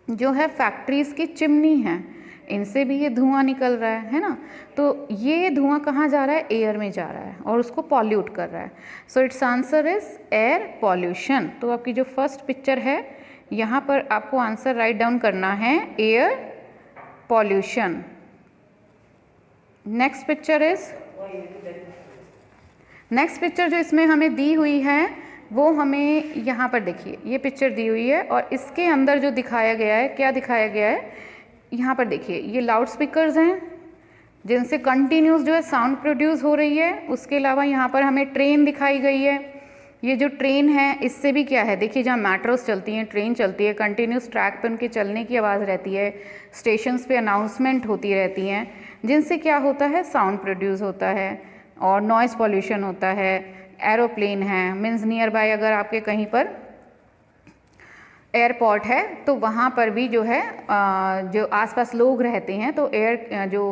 जो है फैक्ट्रीज़ की चिमनी है, इनसे भी ये धुआं निकल रहा है ना। तो ये धुआं कहाँ जा रहा है, एयर में जा रहा है और उसको पॉल्यूट कर रहा है। सो its answer is air pollution. तो आपकी जो फर्स्ट पिक्चर है यहाँ पर आपको आंसर राइट डाउन करना है एयर पॉल्यूशन। नेक्स्ट पिक्चर जो इसमें हमें दी हुई है वो हमें यहाँ पर देखिए ये पिक्चर दी हुई है, और इसके अंदर जो दिखाया गया है, क्या दिखाया गया है यहाँ पर देखिए ये लाउड स्पीकर्स हैं जिनसे कंटिन्यूस जो है साउंड प्रोड्यूस हो रही है। उसके अलावा यहाँ पर हमें ट्रेन दिखाई गई है। ये जो ट्रेन है इससे भी क्या है, देखिए जहाँ मेट्रोस चलती हैं, ट्रेन चलती है, कंटिन्यूस ट्रैक पे उनके चलने की आवाज़ रहती है, स्टेशंस पे अनाउंसमेंट होती रहती हैं, जिनसे क्या होता है साउंड प्रोड्यूस होता है और नॉइज़ पॉल्यूशन होता है। एरोप्लेन है, मीन्स नियर बाय अगर आपके कहीं पर एयरपोर्ट है तो वहाँ पर भी जो है जो आसपास लोग रहते हैं तो जो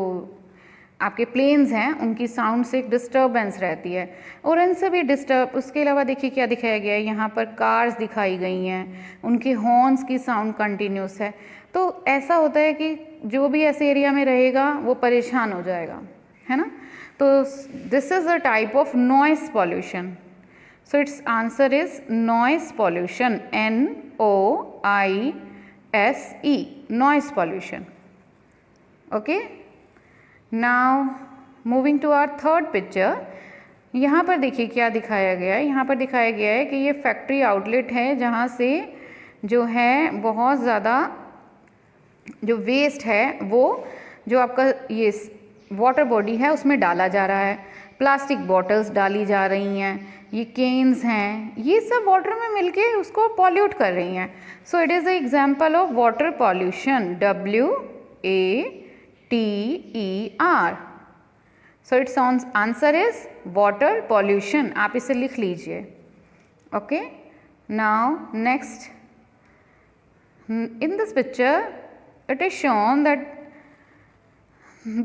आपके प्लेन्स हैं उनकी साउंड से एक डिस्टर्बेंस रहती है और इनसे भी डिस्टर्ब। उसके अलावा देखिए क्या दिखाया गया है, यहाँ पर कार्स दिखाई गई हैं, उनके हॉर्न्स की साउंड कंटिन्यूस है। तो ऐसा होता है कि जो भी ऐसे एरिया में रहेगा वो परेशान हो जाएगा, है ना। तो this is the type of noise pollution. So its answer is noise pollution, NOISE, noise pollution. Okay, now moving to our third picture. यहाँ पर देखिए क्या दिखाया गया है। यहाँ पर दिखाया गया है कि ये फैक्ट्री आउटलेट है जहाँ से जो है बहुत ज़्यादा जो वेस्ट है वो जो आपका ये वाटर बॉडी है उसमें डाला जा रहा है। प्लास्टिक बॉटल्स डाली जा रही हैं, ये केन्स हैं, ये सब वाटर में मिलके उसको पॉल्यूट कर रही हैं। सो it is the example of water pollution, WATER। So its answer is water pollution. आप इसे लिख लीजिए। Okay, now next, in this picture it is shown that in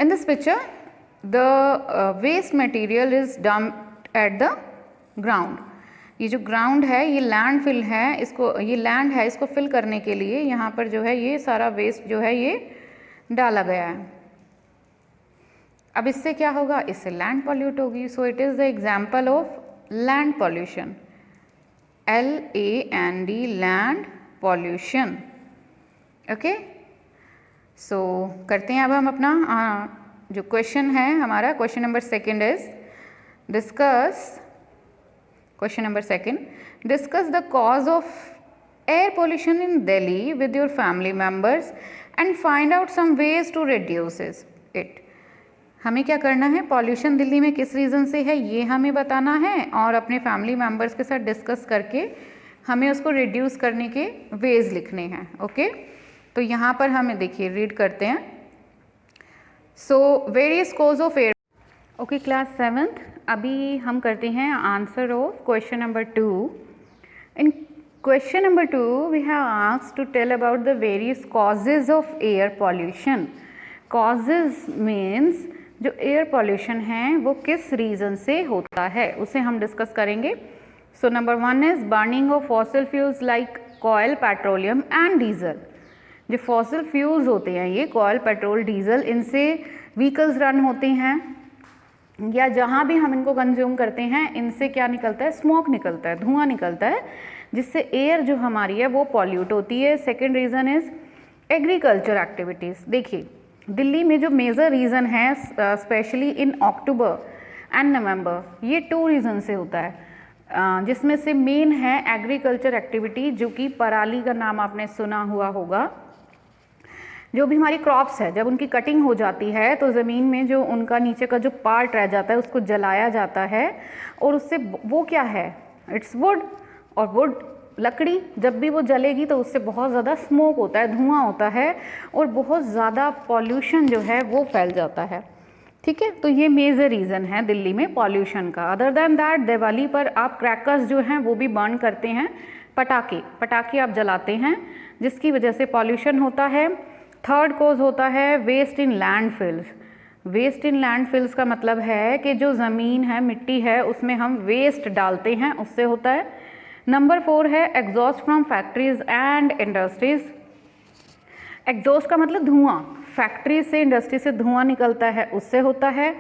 this picture the waste material is dumped at the ground. ये जो ग्राउंड है ये लैंड फिल है, इसको ये लैंड है, इसको फिल करने के लिए यहाँ पर जो है ये सारा वेस्ट जो है ये डाला गया है। अब इससे क्या होगा, इससे लैंड पॉल्यूट होगी। So it is the example of land pollution, LAND, land pollution. Okay, so करते हैं अब हम अपना जो क्वेश्चन है हमारा, question number second is question number second, discuss the cause of air pollution in Delhi with your family members and find out some ways to reduce it. हमें क्या करना है, पॉल्यूशन दिल्ली में किस रीज़न से है ये हमें बताना है और अपने फैमिली मेम्बर्स के साथ डिस्कस करके हमें उसको रिड्यूस करने के वेज लिखने हैं। ओके, तो यहाँ पर हमें देखिए रीड करते हैं। So various cause of air. Okay, class 7th, अभी हम करते हैं answer of question number 2। In question number 2 we have asked to tell about the various causes of air pollution. Causes means जो एयर पॉल्यूशन है वो किस रीज़न से होता है उसे हम डिस्कस करेंगे। So number 1 is burning of fossil fuels like कोयल, पेट्रोलियम एंड डीजल। जो फॉसिल फ्यूल्स होते हैं ये कोयल, पेट्रोल, डीजल, इनसे व्हीकल्स रन होते हैं या जहाँ भी हम इनको कंज्यूम करते हैं इनसे क्या निकलता है, स्मोक निकलता है, धुआं निकलता है, जिससे एयर जो हमारी है वो पॉल्यूट होती है। Second reason is agriculture activities. देखिए दिल्ली में जो मेजर रीज़न है specially in October and November, ये 2 रीज़न से होता है, जिसमें से मेन है एग्रीकल्चर एक्टिविटी, जो कि पराली का नाम आपने सुना हुआ होगा। जो भी हमारी क्रॉप्स है, जब उनकी कटिंग हो जाती है तो ज़मीन में जो उनका नीचे का जो पार्ट रह जाता है उसको जलाया जाता है, और उससे वो क्या है, इट्स वुड, और वुड लकड़ी जब भी वो जलेगी तो उससे बहुत ज़्यादा स्मोक होता है, धुआं होता है, और बहुत ज़्यादा पॉल्यूशन जो है वो फैल जाता है। ठीक है, तो ये मेजर रीज़न है दिल्ली में पॉल्यूशन का। अदर देन दैट, दिवाली पर आप क्रैकर्स जो हैं वो भी बर्न करते हैं, पटाखे आप जलाते हैं, जिसकी वजह से पॉल्यूशन होता है। थर्ड कॉज होता है वेस्ट इन लैंडफिल्स। वेस्ट इन लैंडफिल्स का मतलब है कि जो ज़मीन है, मिट्टी है, उसमें हम वेस्ट डालते हैं, उससे होता है। नंबर 4 है exhaust from factories and industries. Exhaust का मतलब धुआं, फैक्ट्री से, इंडस्ट्री से धुआं निकलता है, उससे होता है।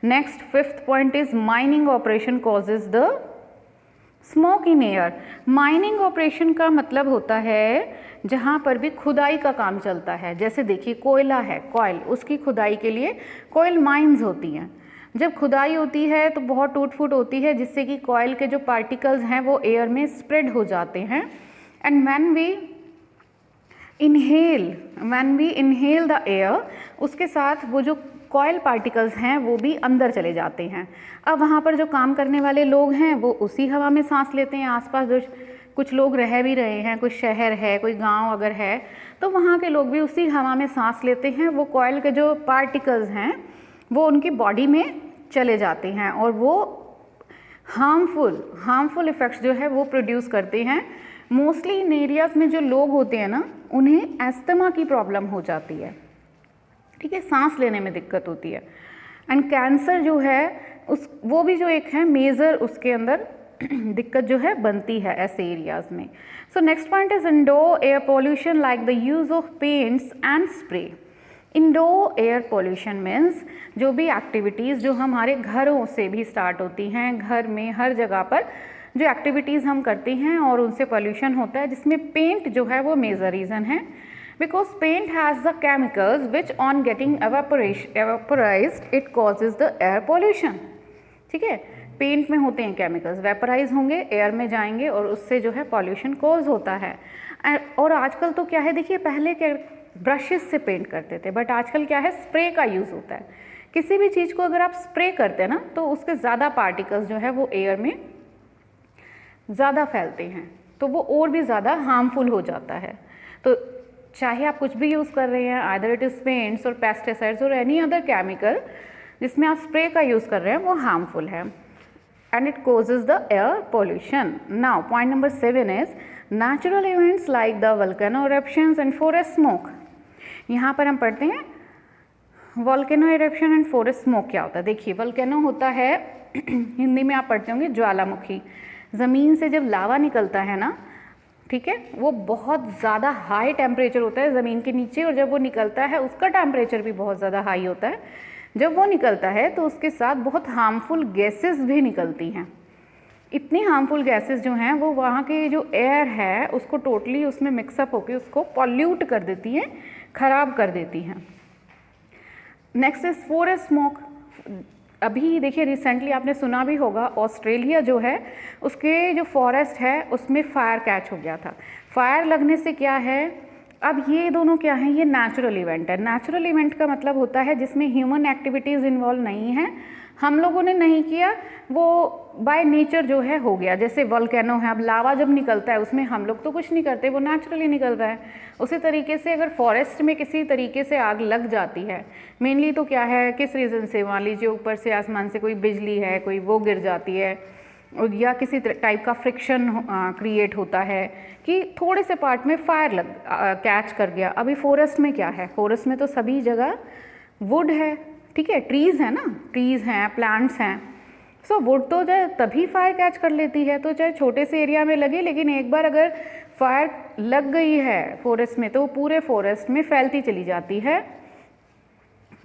Next 5th point is mining operation causes the smoke in air. Mining operation का मतलब होता है जहाँ पर भी खुदाई का काम चलता है, जैसे देखिए कोयला है, कॉयल, उसकी खुदाई के लिए कॉयल माइंस होती हैं। जब खुदाई होती है तो बहुत टूट फूट होती है, जिससे कि कॉयल के जो पार्टिकल्स हैं वो एयर में स्प्रेड हो जाते हैं। And when we inhale the air, उसके साथ वो जो कॉयल पार्टिकल्स हैं वो भी अंदर चले जाते हैं। अब वहाँ पर जो काम करने वाले लोग हैं वो उसी हवा में सांस लेते हैं। आसपास जो कुछ लोग रह भी रहे हैं, कुछ शहर है, कोई गांव अगर है, तो वहाँ के लोग भी उसी हवा में सांस लेते हैं। वो कॉयल के जो पार्टिकल्स हैं वो उनकी बॉडी में चले जाते हैं, और वो हार्मफुल इफ़ेक्ट्स जो है वो प्रोड्यूस करते हैं। मोस्टली इन एरियाज़ में जो लोग होते हैं ना, उन्हें एस्थमा की प्रॉब्लम हो जाती है। ठीक है, सांस लेने में दिक्कत होती है। एंड कैंसर जो है वो भी जो एक है मेजर, उसके अंदर दिक्कत जो है बनती है ऐसे एरियाज़ में। So next point is indoor air pollution like the use of paints and spray. Indoor air pollution means जो भी एक्टिविटीज़ जो हमारे घरों से भी स्टार्ट होती हैं, घर में हर जगह पर जो एक्टिविटीज़ हम करते हैं और उनसे पोल्यूशन होता है, जिसमें पेंट जो है वो मेजर रीज़न है। Because paint has the chemicals which on getting evaporated it causes the air pollution. ठीक है, पेंट में होते हैं केमिकल्स, वेपराइज होंगे, एयर में जाएंगे, और उससे जो है पॉल्यूशन कॉज होता है। और आजकल तो क्या है, देखिए पहले के ब्रशेस से पेंट करते थे, बट आजकल क्या है, स्प्रे का यूज़ होता है। किसी भी चीज़ को अगर आप स्प्रे करते हैं ना, तो उसके ज़्यादा पार्टिकल्स जो है वो एयर में ज़्यादा फैलते हैं, तो वो और भी ज़्यादा हार्मफुल हो जाता है। तो चाहे आप कुछ भी यूज़ कर रहे हैं, आइदर इट इज़ पेंट्स और पेस्टिसाइड्स और एनी अदर केमिकल जिसमें आप स्प्रे का यूज़ कर रहे हैं, वो हार्मफुल है and it causes the air pollution. Now point number 7 is natural events like the volcano eruptions and forest smoke. यहाँ पर हम पढ़ते हैं volcano eruption and forest smoke क्या होता है। देखिए volcano होता है हिंदी में आप पढ़ते होंगे ज्वालामुखी। ज़मीन से जब लावा निकलता है ना, ठीक है, वो बहुत ज़्यादा हाई टेम्परेचर होता है ज़मीन के नीचे, और जब वो निकलता है उसका टेम्परेचर भी बहुत ज़्यादा हाई होता है। जब वो निकलता है तो उसके साथ बहुत हार्मफुल गैसेस भी निकलती हैं। इतनी हार्मफुल गैसेस जो हैं वो वहाँ के जो एयर है उसको टोटली उसमें मिक्सअप होकर उसको पॉल्यूट कर देती हैं, ख़राब कर देती हैं। Next is forest smoke. अभी देखिए रिसेंटली आपने सुना भी होगा, ऑस्ट्रेलिया जो है उसके जो फॉरेस्ट है उसमें फायर कैच हो गया था। फायर लगने से क्या है, अब ये दोनों क्या हैं, ये नेचुरल इवेंट है। नेचुरल इवेंट का मतलब होता है जिसमें ह्यूमन एक्टिविटीज़ इन्वॉल्व नहीं है, हम लोगों ने नहीं किया, वो बाय नेचर जो है हो गया। जैसे वोल्केनो है, अब लावा जब निकलता है उसमें हम लोग तो कुछ नहीं करते, वो नेचुरली निकल रहा है। उसी तरीके से अगर फॉरेस्ट में किसी तरीके से आग लग जाती है, मेनली तो क्या है, किस रीज़न से, मान लीजिए ऊपर से आसमान से कोई बिजली है, कोई वो गिर जाती है, या किसी टाइप का फ्रिक्शन क्रिएट होता है कि थोड़े से पार्ट में फायर कैच कर गया। अभी फॉरेस्ट में क्या है, फॉरेस्ट में तो सभी जगह वुड है, ठीक है, ट्रीज़ हैं ना, ट्रीज़ हैं, प्लांट्स हैं। सो वुड तो जो तभी फायर कैच कर लेती है, तो चाहे छोटे से एरिया में लगे, लेकिन एक बार अगर फायर लग गई है फॉरेस्ट में तो वो पूरे फॉरेस्ट में फैलती चली जाती है,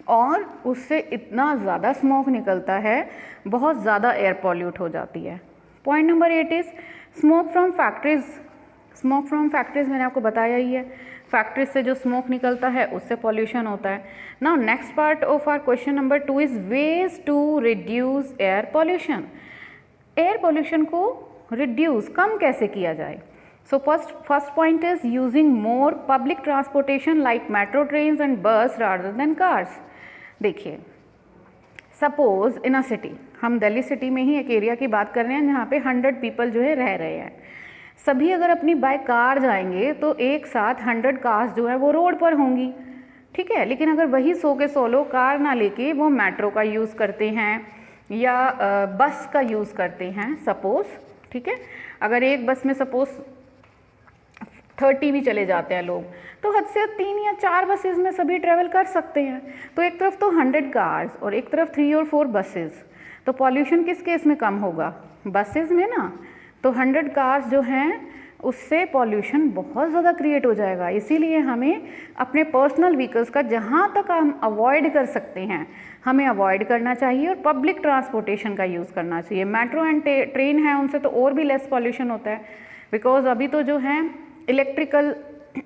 और उससे इतना ज़्यादा स्मोक निकलता है, बहुत ज़्यादा एयर पॉल्यूट हो जाती है। Point number 8 is smoke from factories. Smoke from factories मैंने आपको बताया ही है। फैक्ट्री से जो स्मोक निकलता है उससे पॉल्यूशन होता है। Now next part of our question number 2 is ways to reduce air pollution. Air pollution को रिड्यूस कम कैसे किया जाए? So first point is using more public transportation like metro trains and bus rather than cars. देखिए, सपोज इन अ सिटी, हम दिल्ली सिटी में ही एक एरिया की बात कर रहे हैं जहाँ पे 100 पीपल जो है रह रहे हैं। सभी अगर अपनी बाय कार जाएंगे तो एक साथ 100 कार्स जो है वो रोड पर होंगी, ठीक है। लेकिन अगर वही 100 के 100 लोग कार ना लेके वो मेट्रो का यूज़ करते हैं या बस का यूज़ करते हैं सपोज, ठीक है। अगर एक बस में सपोज 30 भी चले जाते हैं लोग, तो हद से 3 या 4 बसेस में सभी ट्रैवल कर सकते हैं। तो एक तरफ तो 100 कार्स और एक तरफ 3 और 4 बसेस, तो पॉल्यूशन किस केस में कम होगा? बसेस में ना। तो 100 कार्स जो हैं उससे पॉल्यूशन बहुत ज़्यादा क्रिएट हो जाएगा। इसीलिए हमें अपने पर्सनल व्हीकल्स का जहाँ तक हम अवॉइड कर सकते हैं हमें अवॉइड करना चाहिए और पब्लिक ट्रांसपोर्टेशन का यूज़ करना चाहिए। मेट्रो एंड ट्रेन है उनसे तो और भी लेस पॉल्यूशन होता है, बिकॉज अभी तो जो है इलेक्ट्रिकल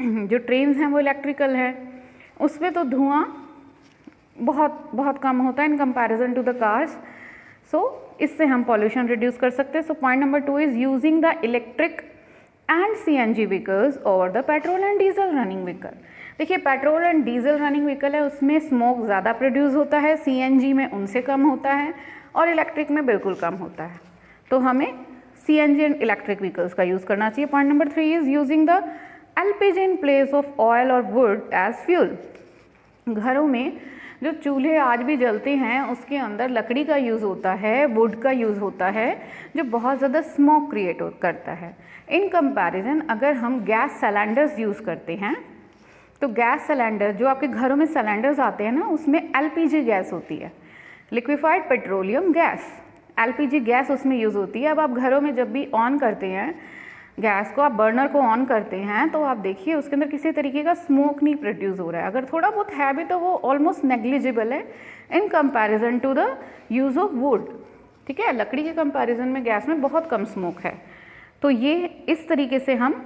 जो ट्रेन्स हैं वो इलेक्ट्रिकल है, उसमें तो धुआं बहुत बहुत कम होता है in comparison to the cars. So इससे हम पॉल्यूशन रिड्यूस कर सकते हैं। So point number 2 is using the electric and CNG vehicles और the petrol and diesel running vehicle. देखिए, petrol and diesel running vehicle है उसमें स्मोक ज़्यादा प्रोड्यूस होता है, CNG में उनसे कम होता है और इलेक्ट्रिक में बिल्कुल कम होता है। तो हमें CNG एंड इलेक्ट्रिक व्हीकल्स का यूज़ करना चाहिए। Point number 3 is using the LPG in place of oil और वुड एज फ्यूल। घरों में जो चूल्हे आज भी जलते हैं उसके अंदर लकड़ी का यूज़ होता है, वुड का यूज़ होता है, जो बहुत ज़्यादा स्मोक क्रिएट करता है। इन कंपैरिजन अगर हम गैस सिलेंडर्स यूज़ करते हैं तो गैस सिलेंडर जो आपके घरों में सिलेंडर्स आते हैं ना उसमें LPG गैस होती है, liquefied petroleum gas, LPG gas उसमें यूज़ होती है। अब आप घरों में जब भी ऑन करते हैं गैस को, आप बर्नर को ऑन करते हैं तो आप देखिए उसके अंदर किसी तरीके का स्मोक नहीं प्रोड्यूस हो रहा है। अगर थोड़ा बहुत है भी तो वो ऑलमोस्ट नेग्लिजिबल है in comparison to the use of wood, ठीक है। लकड़ी के कंपैरिजन में गैस में बहुत कम स्मोक है। तो ये इस तरीके से हम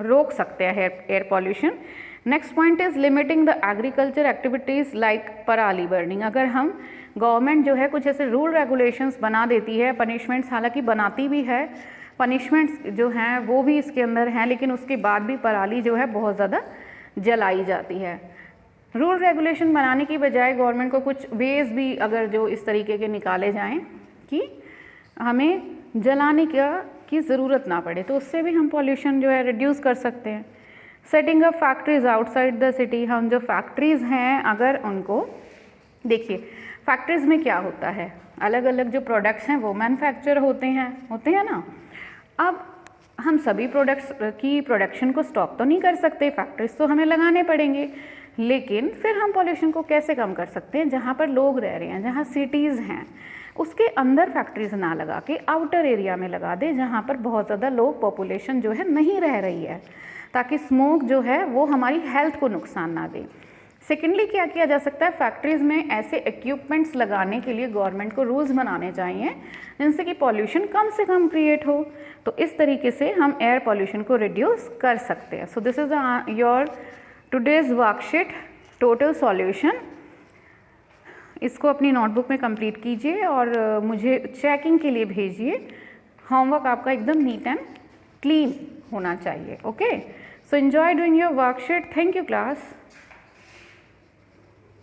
रोक सकते हैं air pollution. Next point is limiting the agriculture activities like पराली बर्निंग। अगर हम गवर्नमेंट जो है कुछ ऐसे रूल रेगुलेशंस बना देती है, पनिशमेंट्स हालांकि बनाती भी है, पनिशमेंट्स जो हैं वो भी इसके अंदर हैं, लेकिन उसके बाद भी पराली जो है बहुत ज़्यादा जलाई जाती है। रूल रेगुलेशन बनाने की बजाय गवर्नमेंट को कुछ वेज भी अगर जो इस तरीके के निकाले जाएं कि हमें जलाने की ज़रूरत ना पड़े, तो उससे भी हम पॉल्यूशन जो है रिड्यूस कर सकते हैं। Setting up factories outside the city. हम जो फैक्ट्रीज़ हैं अगर उनको देखिए, फैक्ट्रीज़ में क्या होता है, अलग अलग जो प्रोडक्ट्स हैं वो मैन्युफैक्चर होते हैं ना। अब हम सभी प्रोडक्ट्स की प्रोडक्शन को स्टॉप तो नहीं कर सकते, फैक्ट्रीज तो हमें लगाने पड़ेंगे, लेकिन फिर हम पॉल्यूशन को कैसे कम कर सकते हैं? जहाँ पर लोग रह रहे हैं, जहाँ सिटीज़ हैं उसके अंदर फैक्ट्रीज ना लगा के आउटर एरिया में लगा दे जहाँ पर बहुत ज़्यादा लोग पॉपुलेशन जो है नहीं रह रही है, ताकि स्मोक जो है वो हमारी हेल्थ को नुकसान ना दे। सेकेंडली क्या किया जा सकता है, फैक्ट्रीज़ में ऐसे इक्विपमेंट्स लगाने के लिए गवर्नमेंट को रूल्स बनाने चाहिए जिनसे कि पॉल्यूशन कम से कम क्रिएट हो। तो इस तरीके से हम एयर पॉल्यूशन को रिड्यूस कर सकते हैं। So this is your today's worksheet total solution. इसको अपनी नोटबुक में कंप्लीट कीजिए और मुझे चेकिंग के लिए भेजिए। होमवर्क आपका एकदम नीट एंड क्लीन होना चाहिए। Okay, so enjoy doing your worksheet. Thank you class.